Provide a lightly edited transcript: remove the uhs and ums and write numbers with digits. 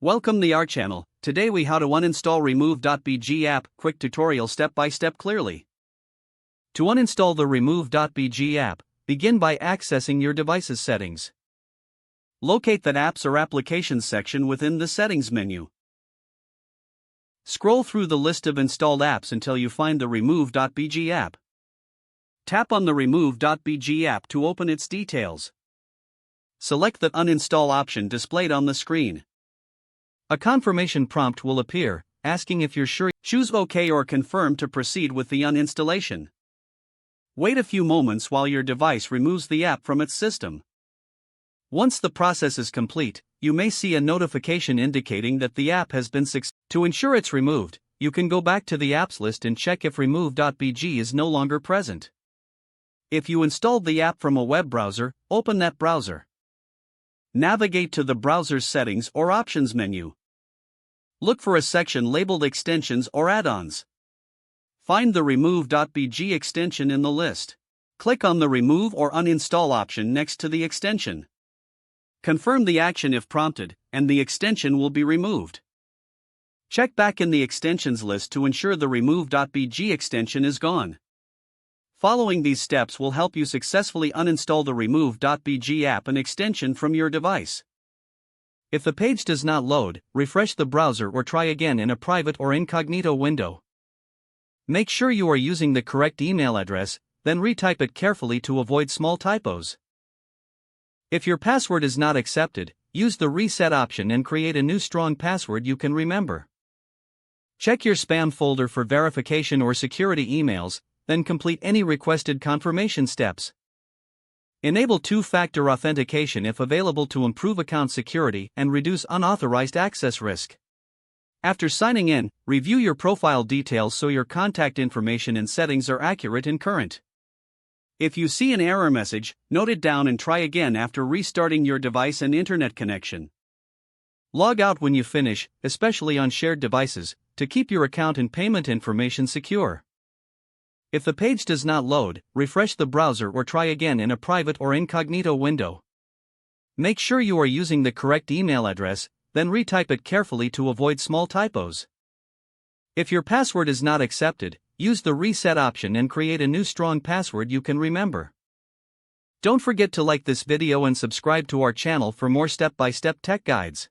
Welcome to our channel. Today we how to uninstall remove.bg app, quick tutorial step by step clearly. To uninstall the remove.bg app, begin by accessing your device's settings. Locate that apps or applications section within the settings menu. Scroll through the list of installed apps until you find the remove.bg app. Tap on the remove.bg app to open its details. Select the uninstall option displayed on the screen. A confirmation prompt will appear, asking if you're sure. Choose OK or Confirm to proceed with the uninstallation. Wait a few moments while your device removes the app from its system. Once the process is complete, you may see a notification indicating that the app has been successful. To ensure it's removed, you can go back to the apps list and check if remove.bg is no longer present. If you installed the app from a web browser, open that browser. Navigate to the browser's settings or options menu. Look for a section labeled Extensions or Add-ons. Find the remove.bg extension in the list. Click on the Remove or Uninstall option next to the extension. Confirm the action if prompted, and the extension will be removed. Check back in the extensions list to ensure the remove.bg extension is gone. Following these steps will help you successfully uninstall the remove.bg app and extension from your device. If the page does not load, refresh the browser or try again in a private or incognito window. Make sure you are using the correct email address, then retype it carefully to avoid small typos. If your password is not accepted, use the reset option and create a new strong password you can remember. Check your spam folder for verification or security emails, then complete any requested confirmation steps. Enable two-factor authentication if available to improve account security and reduce unauthorized access risk. After signing in, review your profile details so your contact information and settings are accurate and current. If you see an error message, note it down and try again after restarting your device and internet connection. Log out when you finish, especially on shared devices, to keep your account and payment information secure. If the page does not load, refresh the browser or try again in a private or incognito window. Make sure you are using the correct email address, then retype it carefully to avoid small typos. If your password is not accepted, use the reset option and create a new strong password you can remember. Don't forget to like this video and subscribe to our channel for more step-by-step tech guides.